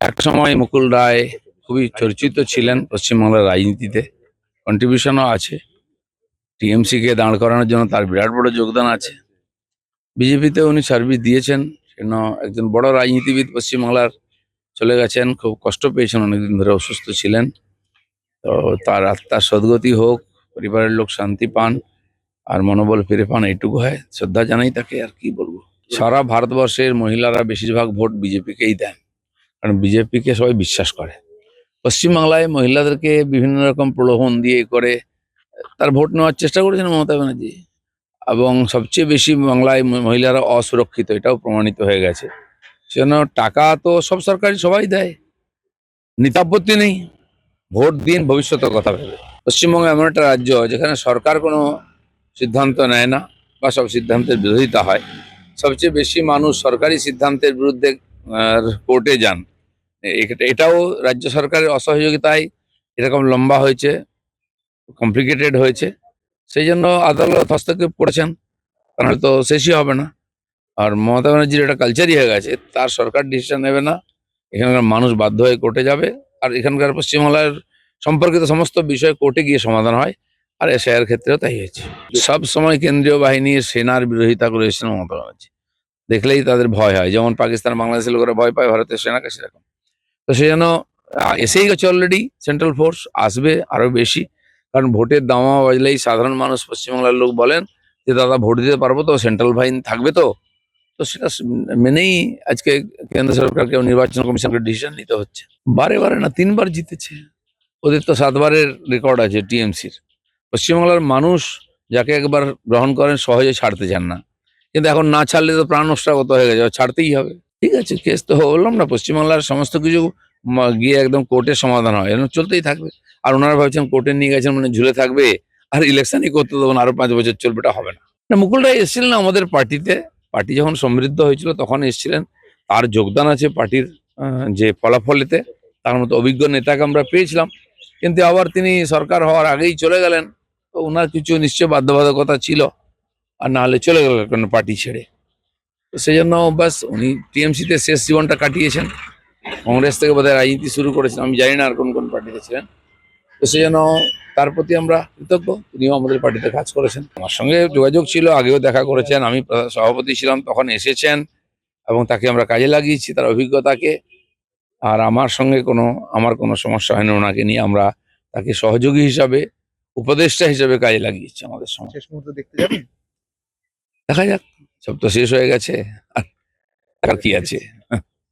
এক সময় মুকুল রায় খুবই চর্চিত ছিলেন পশ্চিমবাংলার রাজনীতিতে, কন্ট্রিবিউশনও আছে। টিএমসি কে দাঁড় করানোর জন্য তার বিরাট বড় যোগদান আছে। বিজেপিতে উনি সার্ভিস দিয়েছেন, সেজন্য একজন বড় রাজনীতিবিদ পশ্চিমবাংলার চলে গেছেন। খুব কষ্ট পেয়েছেন, অনেকদিন ধরে অসুস্থ ছিলেন। তো তার আত্মার সদ্গতি হোক, পরিবারের লোক শান্তি পান আর মনোবল ফিরে পান, এইটুকু হয়। শ্রদ্ধা জানাই তাকে, আর কি বলবো। সারা ভারতবর্ষের মহিলারা বেশিরভাগ ভোট বিজেপিকেই দেন, কারণ বিজেপিকে সবাই বিশ্বাস করে। পশ্চিমবাংলায় মহিলাদেরকে বিভিন্ন রকম প্রলোভন দিয়ে করে তার ভোট নেওয়ার চেষ্টা করেছেন মমতা ব্যানার্জি, এবং সবচেয়ে বেশি বাংলায় মহিলারা অসুরক্ষিত, এটাও প্রমাণিত হয়ে গেছে। সেজন্য টাকা তো সব সরকারি সবাই দেয়, নিতাপত্তি নেই। ভোট দিন ভবিষ্যতের কথা ভেবে। পশ্চিমবঙ্গ এমন একটা রাজ্য যেখানে সরকার কোনো সিদ্ধান্ত নেয় না, বা সব সিদ্ধান্তের বিরোধিতা হয়। সবচেয়ে বেশি মানুষ সরকারি সিদ্ধান্তের বিরুদ্ধে কোর্টে যান। এটাও রাজ্য সরকারের অসহযোগিতায় এরকম লম্বা হয়েছে, কমপ্লিকেটেড হয়েছে। সেই জন্য আদালত হস্তক্ষেপ করেছেন, তাহলে তো শেষই হবে না। আর মমতা ব্যানার্জির একটা কালচারই হয়ে গেছে, তার সরকার ডিসিশন নেবে না, এখানকার মানুষ বাধ্য হয়ে কোর্টে যাবে। আর এখানকার পশ্চিমবাংলার সম্পর্কিত সমস্ত বিষয় কোর্টে গিয়ে সমাধান হয়। আর এসআইয়ের ক্ষেত্রেও তাই হয়েছে। সব সময় কেন্দ্রীয় বাহিনীর সেনার বিরোধিতা করে এসেছেন মমতা ব্যানার্জি। দেখলেই তাদের ভয় হয়, যেমন পাকিস্তান বাংলাদেশের লোকেরা ভয় পায় ভারতের সেনাকে, সেরকম। তো সেই জন্য এসেই গেছে অলরেডি, সেন্ট্রাল ফোর্স আসবে আরো বেশি। কারণ ভোটের দামা বাজলেই সাধারণ মানুষ, পশ্চিমবাংলার লোক বলেন যে দাদা ভোট দিতে পারবো তো, সেন্ট্রাল বাহিনী থাকবে তো। তো সেটা মেনেই আজকে কেন্দ্র সরকারকে নির্বাচন কমিশনকে ডিসিশন নিতে হচ্ছে। বারে বারে না, 3বার জিতেছে। ওদের তো 7বারের রেকর্ড আছে টিএমসির। পশ্চিমবাংলার মানুষ যাকে একবার গ্রহণ করেন সহজে ছাড়তে চান না, কিন্তু এখন না ছাড়লে তো প্রাণ নষ্টাগত হয়ে গেছে, ছাড়তেই হবে। ঠিক আছে, কেস তো বললাম না, পশ্চিমবাংলার সমস্ত কিছু গিয়ে একদম কোর্টের সমাধান হয়, এরকম চলতেই থাকবে। আর ওনারা ভাবছেন কোর্টে নিয়ে গেছেন মানে ঝুলে থাকবে আর ইলেকশনই করতে দেবেন, আরো 5 বছর চলবে, এটা হবে না। মুকুল রায় এসেছিলেন আমাদের পার্টিতে, পার্টি যখন সমৃদ্ধ হয়েছিল তখন এসেছিলেন। তার যোগদান আছে পার্টির যে ফলাফলেতে। তার মতো অভিজ্ঞ নেতাকে আমরা পেয়েছিলাম, কিন্তু আবার তিনি সরকার হওয়ার আগেই চলে গেলেন। তো ওনার কিছু নিশ্চয় বাধ্যবাধকতা ছিল, আর না হলে চলে গেল কোনো পার্টি ছেড়ে। তো সেই জন্য ব্যাস উনি টিএমসিতে শেষ জীবনটা কাটিয়েছেন। কংগ্রেস থেকে বোধহয় রাজনীতি শুরু করেছেন, আমি জানি না আর কোন কোন পার্টিতে ছিলেন। তো সেই জন্য তার প্রতি আমরা কৃতজ্ঞ, তিনিও আমাদের পার্টিতে কাজ করেছেন। আমার সঙ্গে যোগাযোগ ছিল, আগেও দেখা করেছেন, আমি সভাপতি ছিলাম তখন এসেছেন, এবং তাকে আমরা কাজে লাগিয়েছি তার অভিজ্ঞতাকে। আর আমার কোনো সমস্যা হয়নি ওনাকে নিয়ে। আমরা তাকে সহযোগী হিসাবে, উপদেষ্টা হিসাবে কাজে লাগিয়েছি আমাদের সঙ্গে। শেষ মুহূর্তে দেখতে যাবেন? দেখা যাক, সব তো শেষ হয়ে গেছে, আর কি আছে।